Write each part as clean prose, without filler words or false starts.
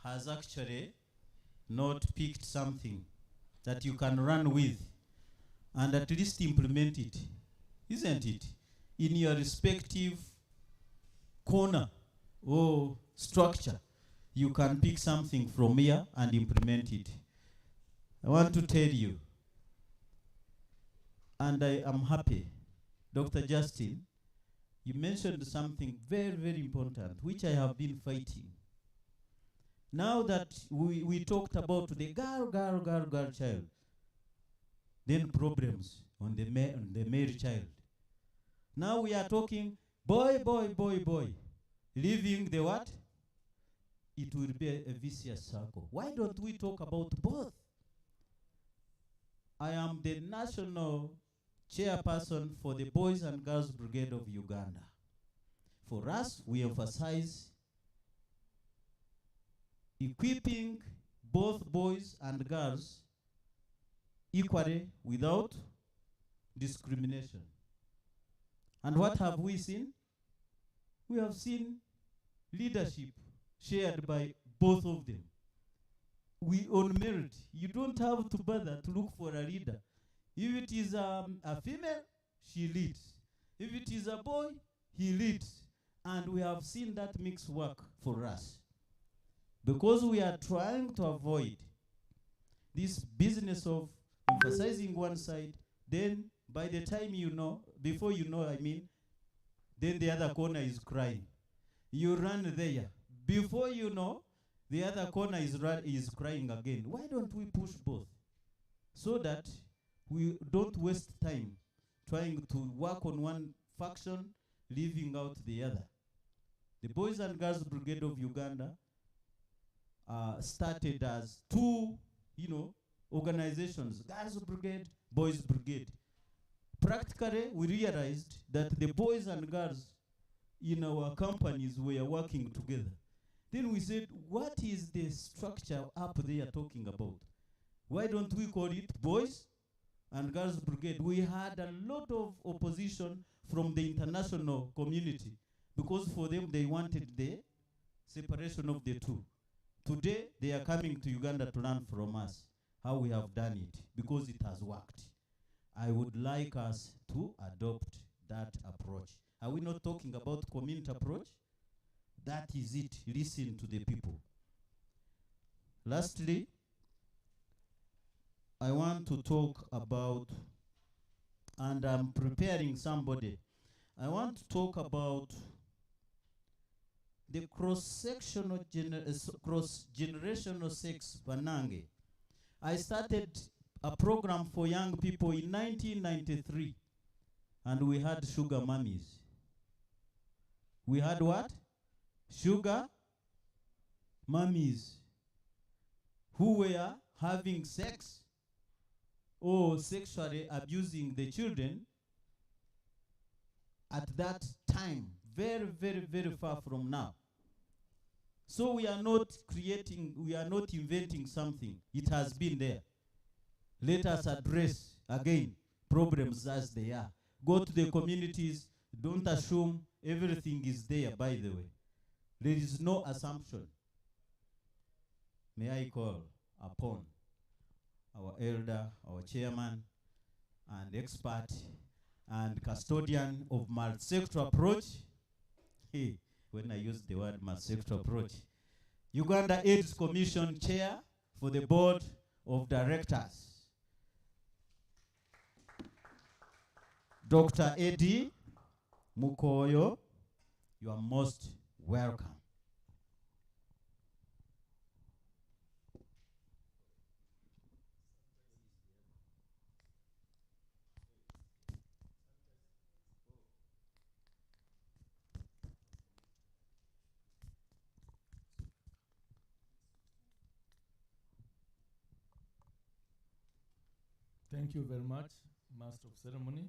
has actually not picked something that you can run with and at least implement it, isn't it? In your respective corner or structure, you can pick something from here and implement it. I want to tell you, and I am happy, Dr. Justin, you mentioned something very, very important, which I have been fighting. Now that we talked about the girl child, then problems on the male child. Now we are talking boy. Leaving the what? It will be a vicious circle. Why don't we talk about both? I am the national chairperson for the Boys and Girls Brigade of Uganda. For us, we emphasize equipping both boys and girls equally without discrimination. And what have we seen? We have seen leadership shared by both of them. We on merit. You don't have to bother to look for a leader. If it is a female, she leads. If it is a boy, he leads. And we have seen that mix work for us. Because we are trying to avoid this business of emphasizing one side, then by the time you know, before you know, then the other corner is crying. You run there. Before you know, the other corner is crying again. Why don't we push both? So that we don't waste time trying to work on one faction, leaving out the other. The Boys and Girls Brigade of Uganda started as two, organizations, Girls Brigade, Boys Brigade. Practically, we realized that the boys and girls in our companies were working together. Then we said, what is the structure up there talking about? Why don't we call it Boys and Girls Brigade? We had a lot of opposition from the international community because for them they wanted the separation of the two. Today they are coming to Uganda to learn from us how we have done it because it has worked. I would like us to adopt that approach. Are we not talking about community approach? That is it. Listen to the people. Lastly, I want to talk about, and I'm preparing somebody, I want to talk about the cross-generational sex Banange. I started a program for young people in 1993, and we had sugar mummies. We had what? Sugar mummies who were having sex or sexually abusing the children at that time, very, very, very far from now. So we are not inventing something. It has been there. Let us address again problems as they are. Go to the communities. Don't assume everything is there, by the way. There is no assumption. May I call upon our elder, our chairman, and expert, and custodian of multi-sector approach. Hey, when I use the word multi-sector approach. Uganda AIDS Commission Chair for the Board of Directors. Dr. Eddie Mukoyo, you are most welcome. Thank you very much, Master of Ceremony.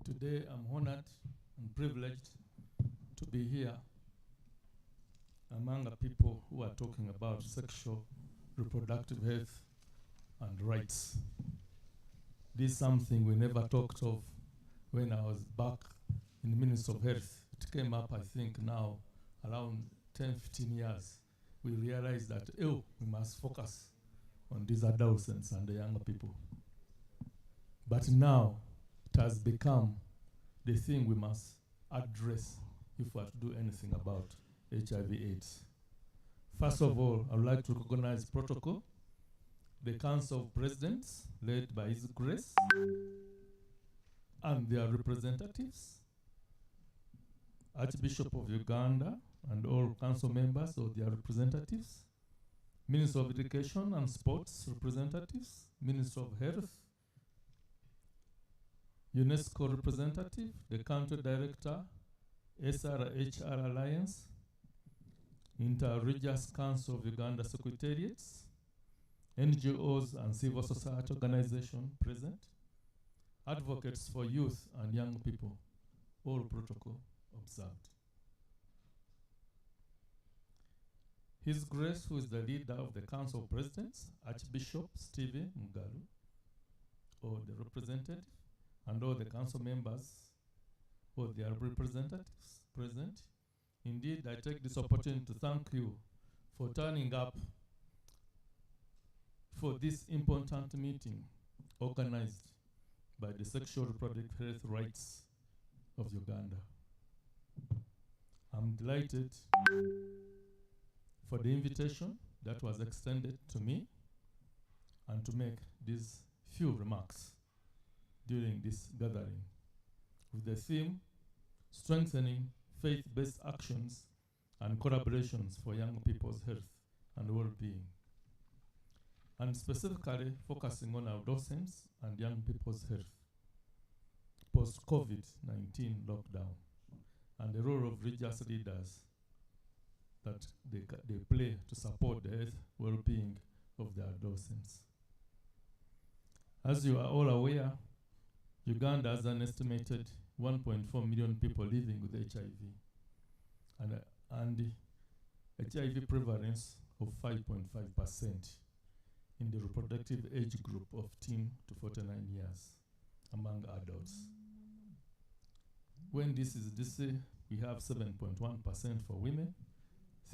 Today I'm honored and privileged to be here among the people who are talking about sexual reproductive health and rights. This is something we never talked of when I was back in the Ministry of Health it came up, I think now, around 10, 15 years, we realized that, we must focus on these adolescents and the younger people. But now, it has become the thing we must address if we are to do anything about HIV/AIDS. First of all, I would like to recognize protocol, the Council of Presidents, led by His Grace, and their representatives, Archbishop of Uganda, and all council members or their representatives, Minister of Education and Sports representatives, Minister of Health, UNESCO representative, the country director, SRHR Alliance, Inter-Religious Council of Uganda Secretariats, NGOs and civil society organizations present, advocates for youth and young people, all protocol observed. His Grace, who is the leader of the Council of Presidents, Archbishop Stephen Mugalu, or the representative, and all the council members or their representatives present. Indeed, I take this opportunity to thank you for turning up for this important meeting organized by the Sexual Reproductive Health Rights of Uganda. I'm delighted for the invitation that was extended to me and to make these few remarks during this gathering with the theme, strengthening faith-based actions and collaborations for young people's health and well-being, and specifically focusing on adolescents and young people's health, post-COVID-19 lockdown, and the role of religious leaders that they play to support the health well-being of the adolescents. As you are all aware, Uganda has an estimated 1.4 million people living with HIV and HIV prevalence of 5.5% in the reproductive age group of 10 to 49 years among adults. When this is DC, we have 7.1% for women,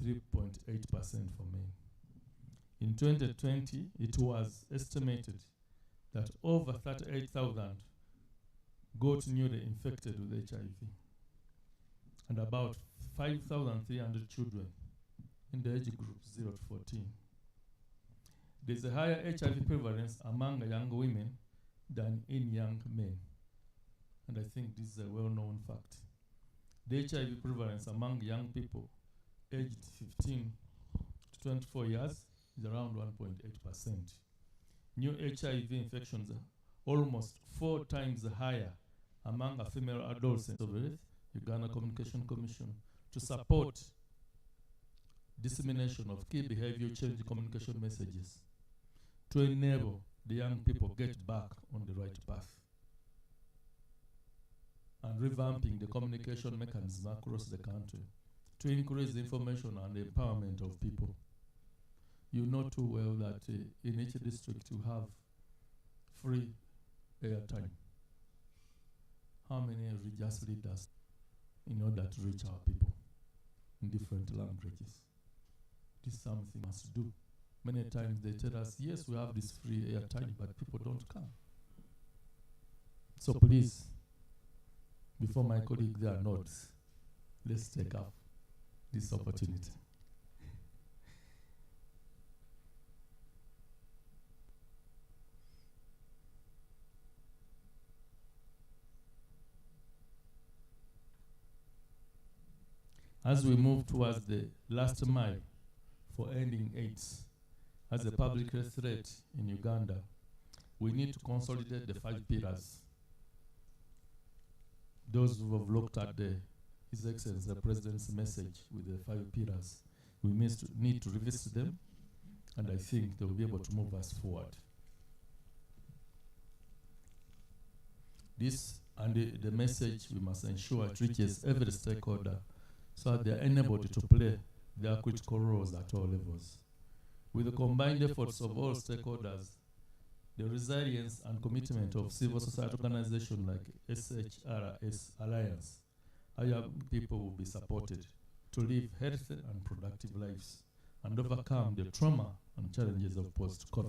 3.8% for men. In 2020, it was estimated that over 38,000 got newly infected with HIV, and about 5,300 children in the age group 0 to 14. There's a higher HIV prevalence among young women than in young men, and I think this is a well-known fact. The HIV prevalence among young people aged 15 to 24 years is around 1.8%. New HIV infections are almost 4 times higher among female adolescents of the Uganda Communication Commission to support dissemination of key behavior change communication messages to enable the young people get back on the right path, and revamping the communication mechanism across the country to increase information and empowerment of people. You know too well that in each district you have free airtime. How many religious leaders in order to reach our people in different languages? This is something we must do. Many times they tell us, yes, we have this free airtime, but people don't come. So please, before my colleague there nods, let's take up this opportunity. As we move towards the last mile for ending AIDS as a public health threat in Uganda, we need to consolidate the 5 pillars. Those who have looked at His Excellency the President's message with the 5 pillars, we need to revisit them, and I think they will be able to move us forward. This and the message, we must ensure it reaches every stakeholder so that they are enabled to play their critical roles at all levels. With the combined efforts of all stakeholders, the resilience and commitment of civil society organizations like SHRS Alliance our young people will be supported to live healthy and productive lives and overcome the trauma and challenges of post-COVID.